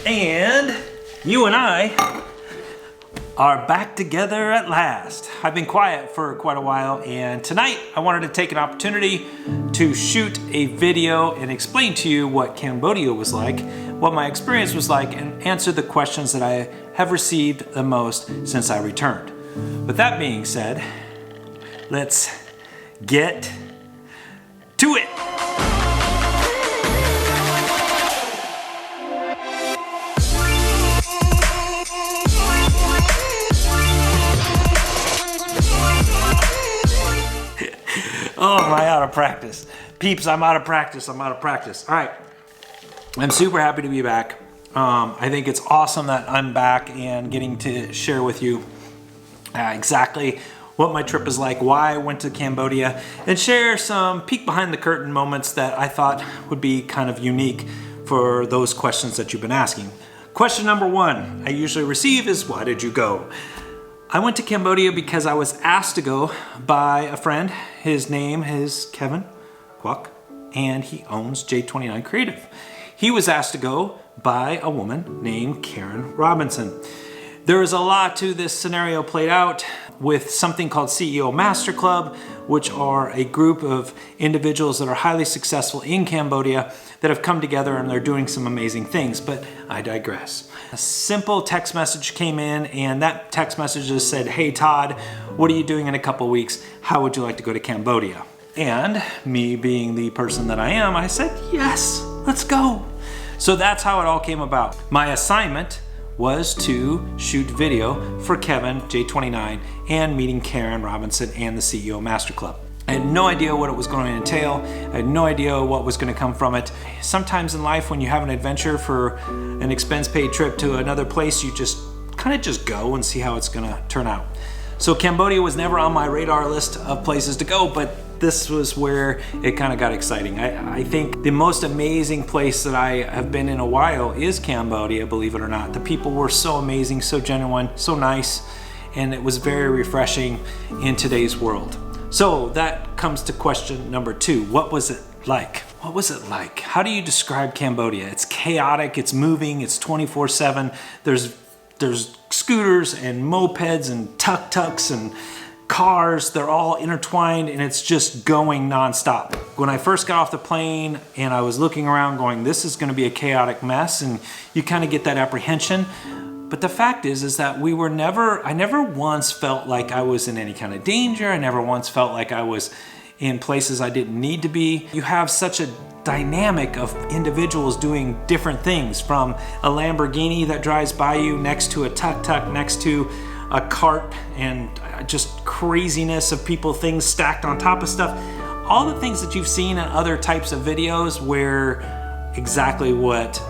And you and I are back together at last. I've been quiet for quite a while, and tonight I wanted to take an opportunity to shoot a video and explain to you what Cambodia was like, what my experience was like, and answer the questions that I have received the most since I returned. With that being said, let's get to it. Oh, am I out of practice? Peeps, I'm out of practice. All right, I'm super happy to be back. I think it's awesome that I'm back and getting to share with you exactly what my trip is like, why I went to Cambodia, and share some peek behind the curtain moments that I thought would be kind of unique for those questions that you've been asking. Question number one I usually receive is, why did you go? I went to Cambodia because I was asked to go by a friend. His name is Kevin Kwok, and he owns J29 Creative. He was asked to go by a woman named Karen Robinson. There is a lot to this scenario played out with something called CEO Masterclub, which are a group of individuals that are highly successful in Cambodia that have come together and they're doing some amazing things, but I digress. A simple text message came in, and that text message just said, "Hey Todd, what are you doing in a couple weeks? How would you like to go to Cambodia?" And me being the person that I am, I said, yes, let's go. So that's how it all came about. My assignment was to shoot video for Kevin, J29, and meeting Karen Robinson and the CEO Masterclub. I had no idea what it was going to entail. I had no idea what was going to come from it. Sometimes in life, when you have an adventure for an expense-paid trip to another place, you just kind of go and see how it's going to turn out. So Cambodia was never on my radar list of places to go, but this was where it kind of got exciting. I think the most amazing place that I have been in a while is Cambodia, believe it or not. The people were so amazing, so genuine, so nice, and it was very refreshing in today's world. So that comes to question number two. What was it like? What was it like? How do you describe Cambodia? It's chaotic, it's moving, it's 24/7. There's scooters and mopeds and tuk-tuks and cars. They're all intertwined, and it's just going nonstop. When I first got off the plane and I was looking around going, this is going to be a chaotic mess, and you kind of get that apprehension. But the fact is that I never once felt like I was in any kind of danger. I never once felt like I was in places I didn't need to be. You have such a dynamic of individuals doing different things, from a Lamborghini that drives by you next to a tuk-tuk, next to a cart, and just craziness of people, things stacked on top of stuff. All the things that you've seen in other types of videos were exactly what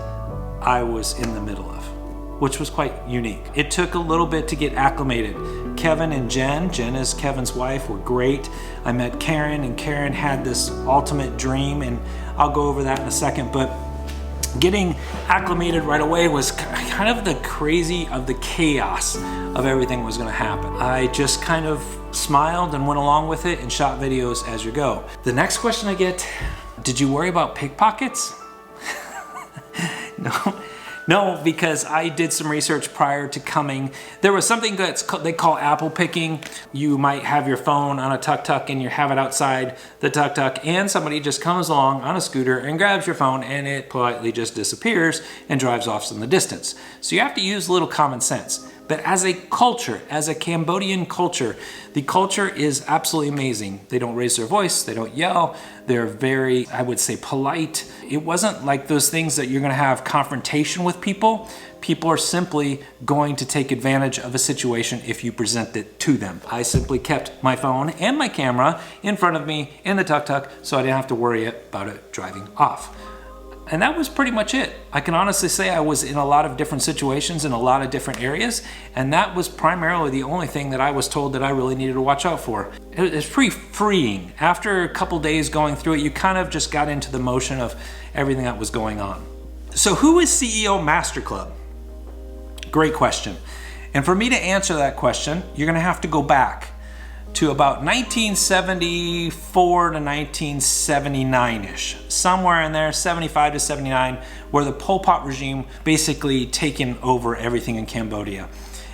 I was in the middle of, which was quite unique. It took a little bit to get acclimated. Kevin and Jen is Kevin's wife, were great. I met Karen, and Karen had this ultimate dream, and I'll go over that in a second, but getting acclimated right away was kind of the crazy of the chaos of everything that was gonna happen. I just kind of smiled and went along with it and shot videos as you go. The next question I get, did you worry about pickpockets? No, because I did some research prior to coming. There was something they call apple picking. You might have your phone on a tuk-tuk and you have it outside the tuk-tuk, and somebody just comes along on a scooter and grabs your phone, and it politely just disappears and drives off in the distance. So you have to use a little common sense. But as a culture, as a Cambodian culture, the culture is absolutely amazing. They don't raise their voice, they don't yell, they're very, I would say, polite. It wasn't like those things that you're gonna have confrontation with people. People are simply going to take advantage of a situation if you present it to them. I simply kept my phone and my camera in front of me in the tuk-tuk, so I didn't have to worry about it driving off. And that was pretty much it. I can honestly say I was in a lot of different situations in a lot of different areas, and that was primarily the only thing that I was told that I really needed to watch out for. It was pretty freeing. After a couple days going through it, you kind of just got into the motion of everything that was going on. So who is CEO Masterclub? Great question. And for me to answer that question, you're gonna have to go back to about 1974 to 1979-ish, somewhere in there, 75 to 79, where the Pol Pot regime basically taken over everything in Cambodia.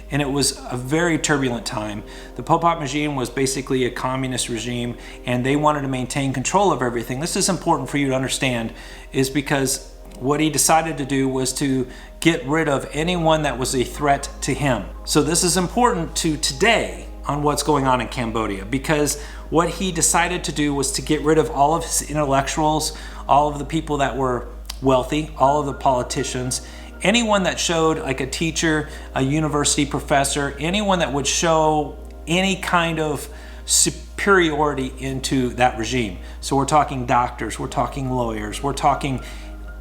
And it was a very turbulent time. The Pol Pot regime was basically a communist regime, and they wanted to maintain control of everything. This is important for you to understand, is because what he decided to do was to get rid of anyone that was a threat to him. So this is important to today on what's going on in Cambodia, because what he decided to do was to get rid of all of his intellectuals, all of the people that were wealthy, all of the politicians, anyone that showed, like a teacher, a university professor, anyone that would show any kind of superiority into that regime. So we're talking doctors, we're talking lawyers, we're talking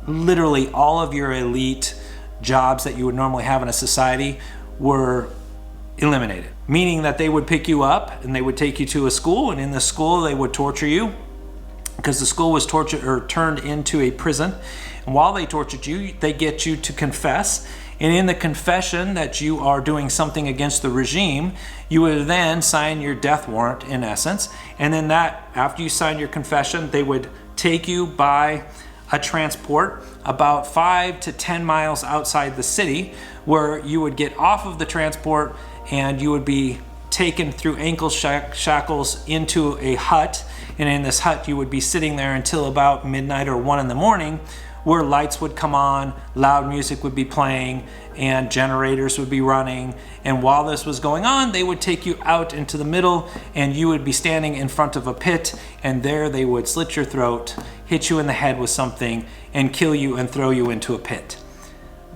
literally all of your elite jobs that you would normally have in a society were eliminated. Meaning that they would pick you up and they would take you to a school, and in the school they would torture you, because the school was tortured or turned into a prison. And while they tortured you, they get you to confess. And in the confession that you are doing something against the regime, you would then sign your death warrant, in essence. And then that, after you signed your confession, they would take you by a transport about 5 to 10 miles outside the city, where you would get off of the transport and you would be taken through ankle shackles into a hut. And in this hut, you would be sitting there until about midnight or 1 in the morning, where lights would come on, loud music would be playing, and generators would be running. And while this was going on, they would take you out into the middle, and you would be standing in front of a pit, and there they would slit your throat, hit you in the head with something, and kill you and throw you into a pit.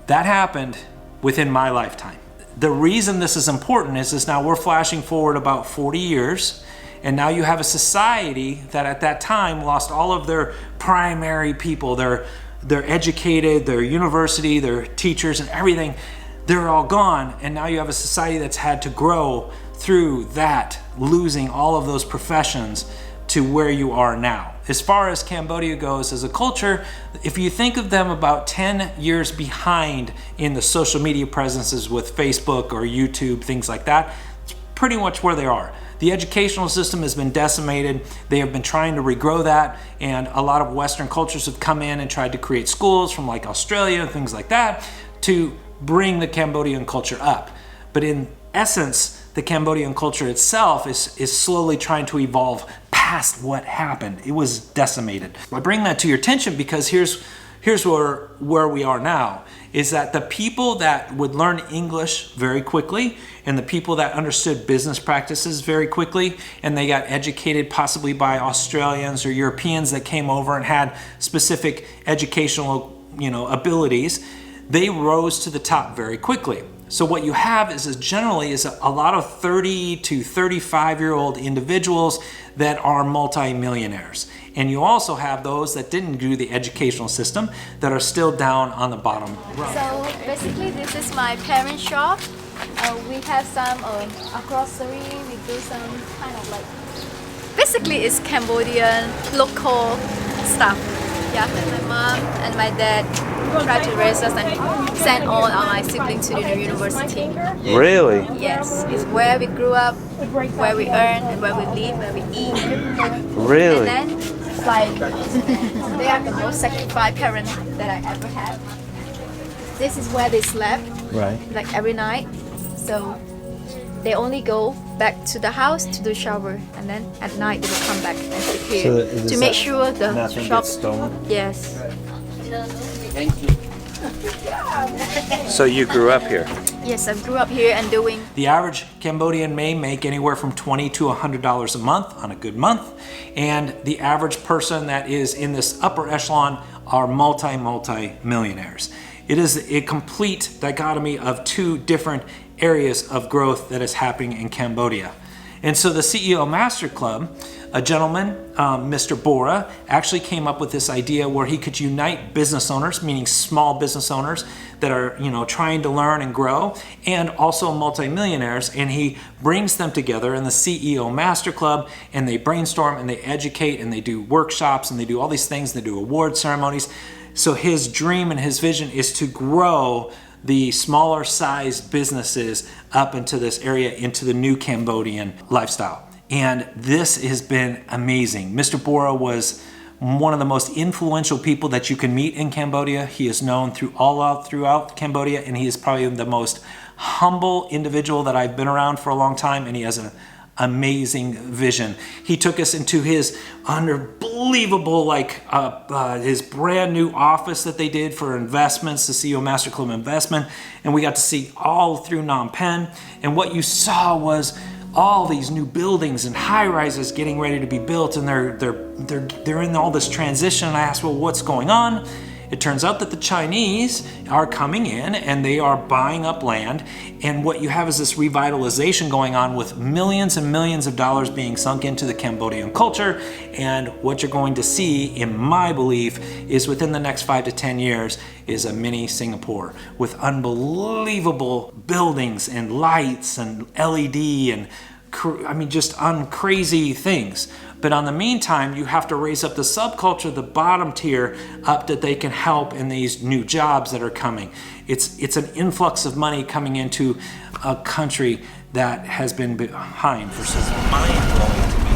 That happened within my lifetime. The reason this is important is now we're flashing forward about 40 years, and now you have a society that at that time lost all of their primary people, their educated, their university, their teachers and everything. They're all gone, and now you have a society that's had to grow through that, losing all of those professions to where you are now. As far as Cambodia goes as a culture, if you think of them about 10 years behind in the social media presences with Facebook or YouTube, things like that, it's pretty much where they are. The educational system has been decimated. They have been trying to regrow that, and a lot of Western cultures have come in and tried to create schools from like Australia and things like that to bring the Cambodian culture up. But in essence, the Cambodian culture itself is slowly trying to evolve past what happened. It was decimated. I bring that to your attention because here's where we are now, is that the people that would learn English very quickly, and the people that understood business practices very quickly, and they got educated possibly by Australians or Europeans that came over and had specific educational, abilities, they rose to the top very quickly. So what you have is generally a lot of 30 to 35-year-old individuals that are multi-millionaires. And you also have those that didn't do the educational system that are still down on the bottom rung. So basically this is my parents' shop. We have some grocery, we do some kind of like... Basically it's Cambodian local stuff. Yeah, my mom and my dad try to raise us and send all my siblings to the university. Really? Yes, it's where we grew up, where we earn, and where we live, where we eat. Really? And then it's like they are the most sacrificed parents that I ever had. This is where they slept, Right. like every night. So they only go back to the house to do shower, and then at night they will come back and sleep here to make sure the nothing shop. gets stolen? Yes. Thank you. So you grew up here? Yes, I grew up here and doing. The average Cambodian may make anywhere from $20 to $100 a month on a good month, and the average person that is in this upper echelon are multi-millionaires. It is a complete dichotomy of two different areas of growth that is happening in Cambodia. And so the CEO Masterclub, a gentleman, Mr. Bora, actually came up with this idea where he could unite business owners, meaning small business owners that are, trying to learn and grow, and also multimillionaires, and he brings them together in the CEO Masterclub, and they brainstorm and they educate and they do workshops and they do all these things, they do award ceremonies. So his dream and his vision is to grow the smaller sized businesses up into this area, into the new Cambodian lifestyle. And this has been amazing. Mr. Bora was one of the most influential people that you can meet in Cambodia. He is known throughout Cambodia, and he is probably the most humble individual that I've been around for a long time, and he has an amazing vision. He took us into his unbelievable, his brand new office that they did for investments, the CEO Masterclub investment, and we got to see all through Phnom Penh. And what you saw was all these new buildings and high rises getting ready to be built, and they're in all this transition. And I asked, well, what's going on? It turns out that the Chinese are coming in and they are buying up land, and what you have is this revitalization going on with millions and millions of dollars being sunk into the Cambodian culture. And what you're going to see, in my belief, is within the next 5 to 10 years is a mini Singapore with unbelievable buildings and lights and LED and just crazy things. But on the meantime, you have to raise up the subculture, the bottom tier, up that they can help in these new jobs that are coming. It's an influx of money coming into a country that has been behind for so long. Mind-blowing to me.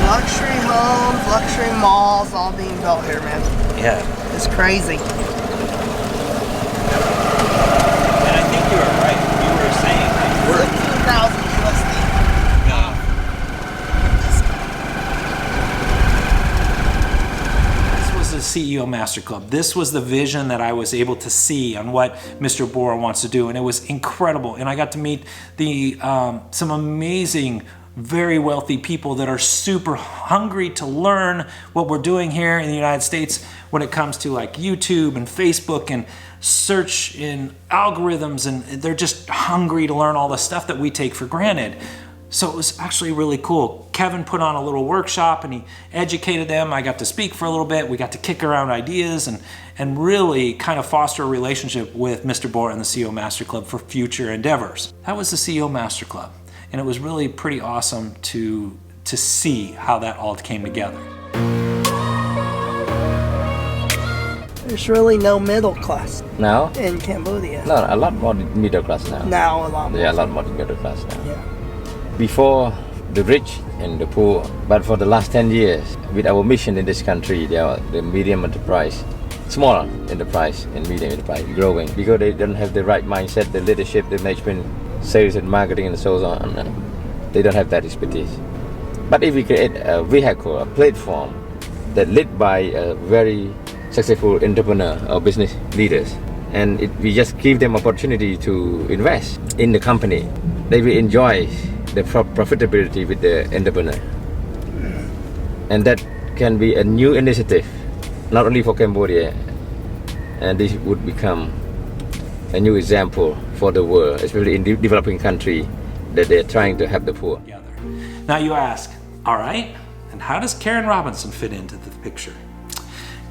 Luxury homes, luxury malls, all being built here, man. Yeah. It's crazy. And I think you were right. You were saying that. 16,000 USD. This was the CEO Masterclub. This was the vision that I was able to see on what Mr. Bora wants to do, and it was incredible. And I got to meet some amazing, very wealthy people that are super hungry to learn what we're doing here in the United States when it comes to like YouTube and Facebook and search in algorithms, and they're just hungry to learn all the stuff that we take for granted. So it was actually really cool. Kevin put on a little workshop and he educated them. I got to speak for a little bit. We got to kick around ideas and really kind of foster a relationship with Mr. Bora and the CEO Masterclub for future endeavors. That was the CEO Masterclub. And it was really pretty awesome to see how that all came together. There's really no middle class Now? in Cambodia. No, a lot more middle class now. Now a lot more. Yeah, a lot more middle class now. Yeah. Before, the rich and the poor, but for the last 10 years, with our mission in this country, the medium enterprise, small enterprise and medium enterprise growing, because they don't have the right mindset, the leadership, the management, sales and marketing and so on. They don't have that expertise. But if we create a vehicle, a platform that led by a very successful entrepreneur or business leaders, and we just give them opportunity to invest in the company, they will enjoy the profitability with the entrepreneur. And that can be a new initiative, not only for Cambodia, and this would become a new example for the world, especially in developing country that they're trying to help the poor. Now you ask, all right, and how does Karen Robinson fit into the picture?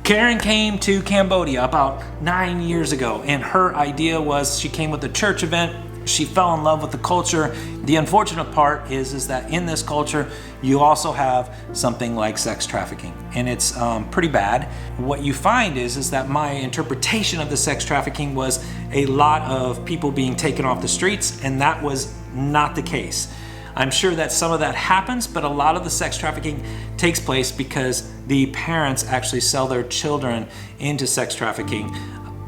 Karen came to Cambodia about 9 years ago, and her idea was she came with a church event. She fell in love with the culture. The unfortunate part is that in this culture, you also have something like sex trafficking, and it's pretty bad. What you find is that my interpretation of the sex trafficking was a lot of people being taken off the streets, and that was not the case. I'm sure that some of that happens, but a lot of the sex trafficking takes place because the parents actually sell their children into sex trafficking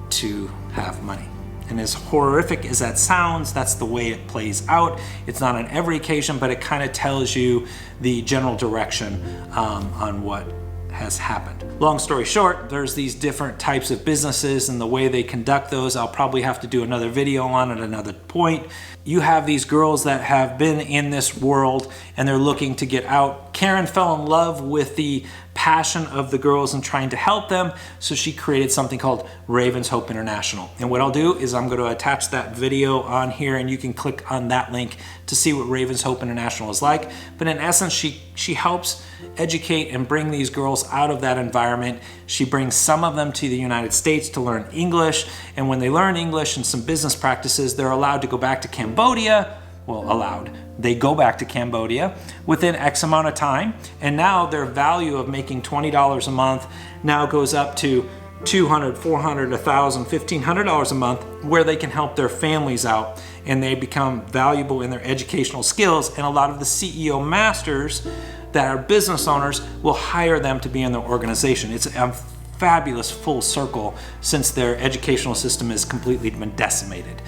to have money. And as horrific as that sounds, that's the way it plays out. It's not on every occasion, but it kind of tells you the general direction on what has happened. Long story short, there's these different types of businesses and the way they conduct those. I'll probably have to do another video on at another point. You have these girls that have been in this world and they're looking to get out. Karen fell in love with the passion of the girls and trying to help them, so she created something called Raven's Hope International. And what I'll do is I'm going to attach that video on here, and you can click on that link to see what Raven's Hope International is like. But in essence, she helps educate and bring these girls out of that environment. She brings some of them to the United States to learn English, and when they learn English and some business practices, they're allowed to go back to Cambodia. Well, allowed. They go back to Cambodia within X amount of time, and now their value of making $20 a month now goes up to $200, $400, $1,000, $1,500 a month, where they can help their families out and they become valuable in their educational skills. And a lot of the CEO masters that are business owners will hire them to be in their organization. It's a fabulous full circle since their educational system has completely been decimated.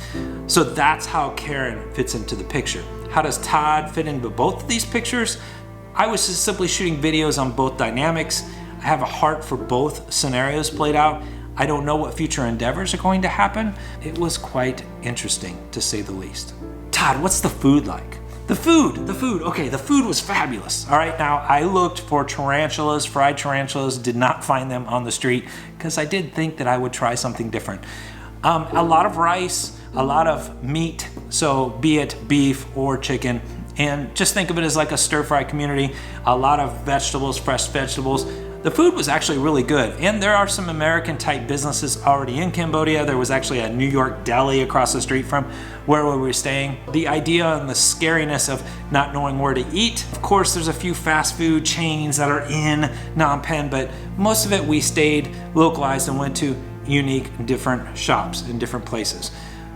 So that's how Karen fits into the picture. How does Todd fit into both of these pictures? I was just simply shooting videos on both dynamics. I have a heart for both scenarios played out. I don't know what future endeavors are going to happen. It was quite interesting, to say the least. Todd, what's the food like? The food. Okay, the food was fabulous. All right, now I looked for tarantulas, fried tarantulas, did not find them on the street because I did think that I would try something different. A lot of rice, a lot of meat, so be it beef or chicken, and just think of it as like a stir-fry community. A lot of vegetables, fresh vegetables. The food was actually really good, and there are some American type businesses already in Cambodia. There was actually a New York deli across the street from where we were staying. The idea and the scariness of not knowing where to eat. Of course, there's a few fast food chains that are in Phnom Penh, but most of it we stayed localized and went to unique, different shops in different places.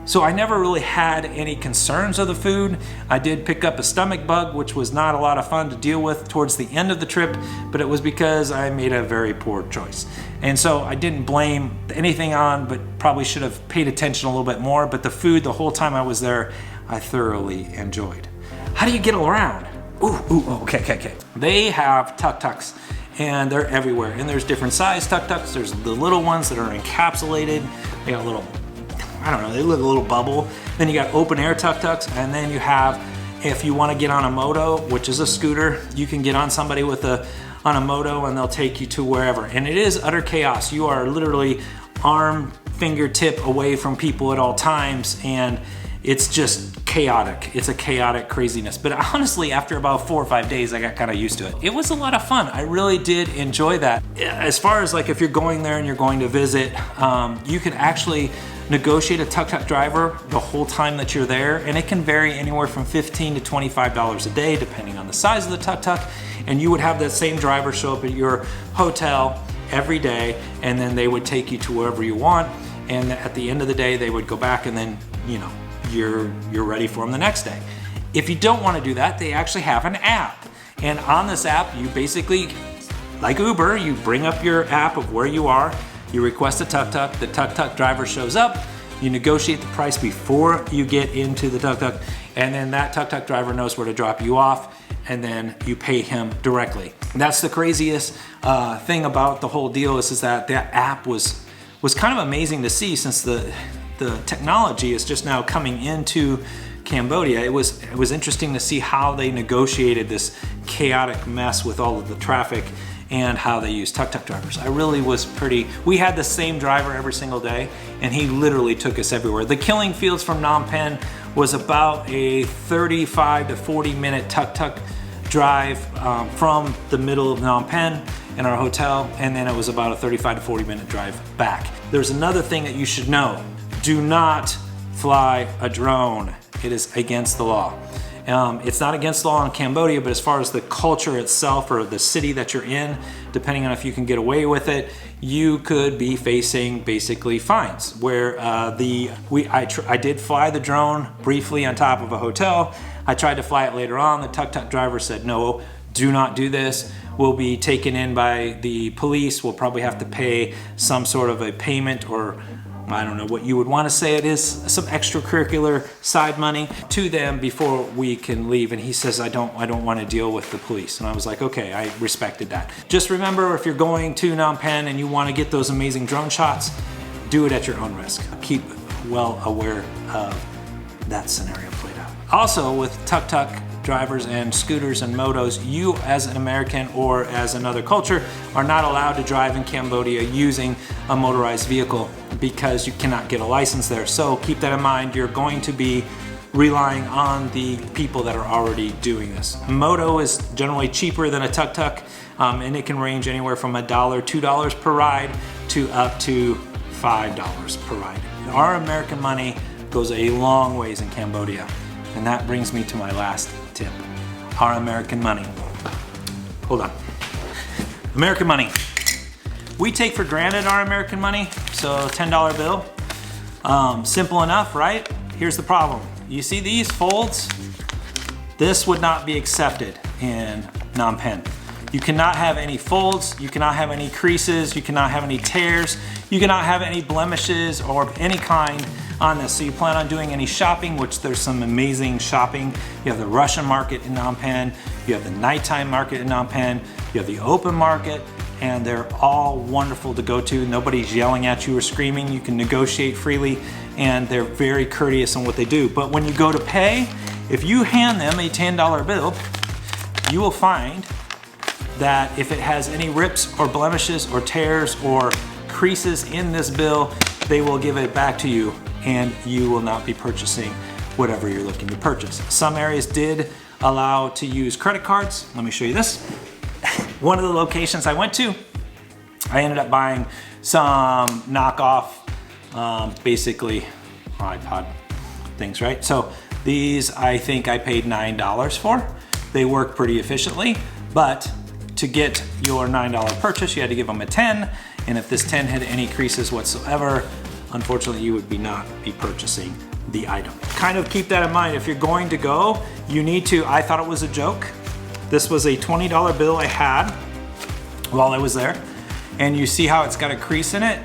So I never really had any concerns of the food. I did pick up a stomach bug, which was not a lot of fun to deal with towards the end of the trip, but it was because I made a very poor choice. And so I didn't blame anything on, but probably should have paid attention a little bit more. But the food, the whole time I was there, I thoroughly enjoyed. How do you get around? Okay. They have tuk-tuks, and they're everywhere. And there's different size tuk-tuks. There's the little ones that are encapsulated. They got a little, I don't know, they look a little bubble. Then you got open air tuk-tuks, and then you have, if you want to get on a moto, which is a scooter, you can get on somebody on a moto and they'll take you to wherever. And it is utter chaos. You are literally arm, fingertip away from people at all times, and it's just chaotic. It's a chaotic craziness. But honestly, after about 4 or 5 days, I got kind of used to it. It was a lot of fun. I really did enjoy that. As far as like if you're going there and you're going to visit, you can actually negotiate a tuk-tuk driver the whole time that you're there, and it can vary anywhere from $15 to $25 a day depending on the size of the tuk-tuk. And you would have that same driver show up at your hotel every day, and then they would take you to wherever you want, and at the end of the day they would go back, and then you're ready for them the next day. If you don't want to do that, they actually have an app, and on this app you basically, like Uber, you bring up your app of where you are. You request a tuk-tuk, the tuk-tuk driver shows up, you negotiate the price before you get into the tuk-tuk, and then that tuk-tuk driver knows where to drop you off, and then you pay him directly. And that's the craziest thing about the whole deal is that app was kind of amazing to see, since the technology is just now coming into Cambodia. It was interesting to see how they negotiated this chaotic mess with all of the traffic and how they use tuk-tuk drivers. I really was we had the same driver every single day, and he literally took us everywhere. The Killing Fields from Phnom Penh was about a 35 to 40 minute tuk-tuk drive from the middle of Phnom Penh in our hotel, and then it was about a 35 to 40 minute drive back. There's another thing that you should know. Do not fly a drone. It is against the law. It's not against the law in Cambodia, but as far as the culture itself or the city that you're in, depending on if you can get away with it, you could be facing basically fines. Where I did fly the drone briefly on top of a hotel. I tried to fly it later on. The tuk-tuk driver said, no, do not do this. We'll be taken in by the police. We'll probably have to pay some sort of a payment, or I don't know what you would want to say it is, some extracurricular side money to them before we can leave. And he says, I don't want to deal with the police. And I was like, okay, I respected that. Just remember, if you're going to Phnom Penh and you want to get those amazing drone shots, do it at your own risk. Keep well aware of that scenario played out. Also, with tuk-tuk drivers and scooters and motos, you as an American or as another culture are not allowed to drive in Cambodia using a motorized vehicle because you cannot get a license there. So keep that in mind. You're going to be relying on the people that are already doing this. Moto is generally cheaper than a tuk-tuk, and it can range anywhere from $1, $2 per ride to up to $5 per ride. Our American money goes a long ways in Cambodia. And that brings me to my last tip. Our American money. Hold on. American money. We take for granted our American money, so $10 bill. Simple enough, right? Here's the problem. You see these folds? This would not be accepted in Phnom Penh. You cannot have any folds, you cannot have any creases, you cannot have any tears, you cannot have any blemishes or any kind on this. So you plan on doing any shopping, which there's some amazing shopping. You have the Russian market in Phnom Penh, you have the nighttime market in Phnom Penh, you have the open market, and they're all wonderful to go to. Nobody's yelling at you or screaming. You can negotiate freely, and they're very courteous in what they do. But when you go to pay, if you hand them a $10 bill, you will find that if it has any rips or blemishes or tears or creases in this bill, they will give it back to you and you will not be purchasing whatever you're looking to purchase. Some areas did allow to use credit cards. Let me show you this. One of the locations I went to, I ended up buying some knockoff, basically iPod things, right? So these I think I paid $9 for. They work pretty efficiently, but to get your $9 purchase, you had to give them a 10, and if this 10 had any creases whatsoever, unfortunately you would not be purchasing the item. Kind of keep that in mind. If you're going to go, you need to, I thought it was a joke. This was a $20 bill I had while I was there, and you see how it's got a crease in it?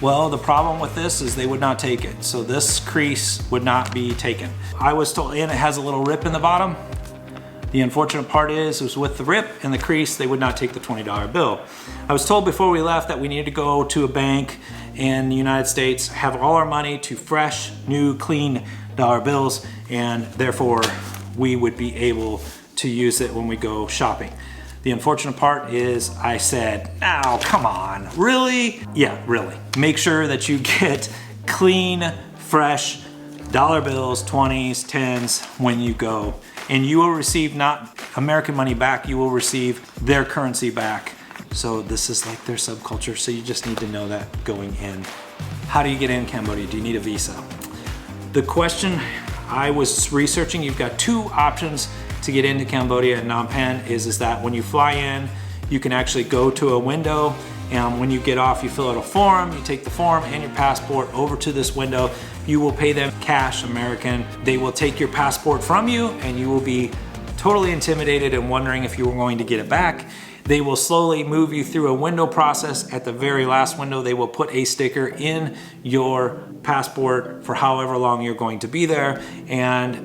Well, the problem with this is they would not take it. So this crease would not be taken. I was told, and it has a little rip in the bottom. The unfortunate part is, it was with the rip and the crease, they would not take the $20 bill. I was told before we left that we needed to go to a bank in the United States, have all our money to fresh, new, clean dollar bills, and therefore we would be able to use it when we go shopping. The unfortunate part is I said, oh, come on, really? Yeah, really. Make sure that you get clean, fresh dollar bills, 20s, 10s when you go. And you will receive not American money back, you will receive their currency back. So this is like their subculture, so you just need to know that going in. How do you get in Cambodia? Do you need a visa? The question I was researching, you've got two options to get into Cambodia and Phnom Penh is that when you fly in, you can actually go to a window, and when you get off, you fill out a form, you take the form and your passport over to this window. You will pay them cash, American. They will take your passport from you and you will be totally intimidated and wondering if you were going to get it back. They will slowly move you through a window process. At the very last window, they will put a sticker in your passport for however long you're going to be there, and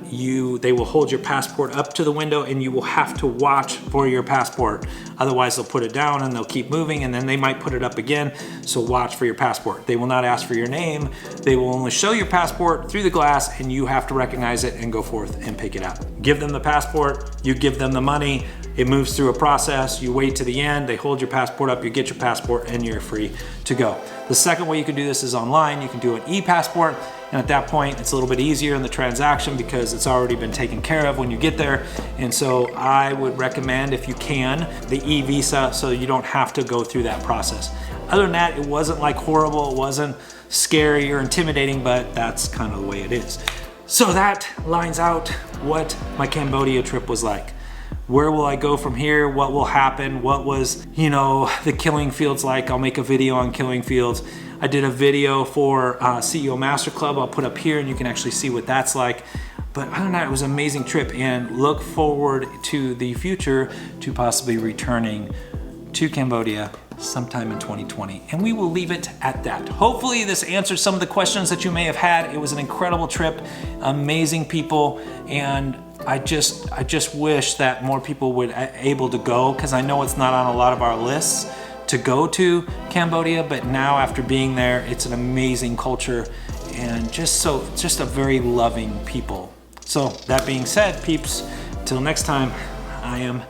they will hold your passport up to the window and you will have to watch for your passport. Otherwise, they'll put it down and they'll keep moving, and then they might put it up again, so watch for your passport. They will not ask for your name. They will only show your passport through the glass and you have to recognize it and go forth and pick it up. Give them the passport, you give them the money, it moves through a process, you wait to the end, they hold your passport up, you get your passport, and you're free to go. The second way you can do this is online. You can do an e-passport, and at that point, it's a little bit easier in the transaction because it's already been taken care of when you get there. And so I would recommend, if you can, the e-visa so you don't have to go through that process. Other than that, it wasn't like horrible, it wasn't scary or intimidating, but that's kind of the way it is. So that lines out what my Cambodia trip was like. Where will I go from here? What will happen? What was, the killing fields like? I'll make a video on killing fields. I did a video for CEO Masterclub. I'll put up here and you can actually see what that's like. But other than that, it was an amazing trip, and look forward to the future to possibly returning to Cambodia sometime in 2020. And we will leave it at that. Hopefully this answers some of the questions that you may have had. It was an incredible trip, amazing people, and I just wish that more people would able to go, because I know it's not on a lot of our lists to go to Cambodia, but now after being there, it's an amazing culture and just a very loving people. So that being said, peeps, till next time, I am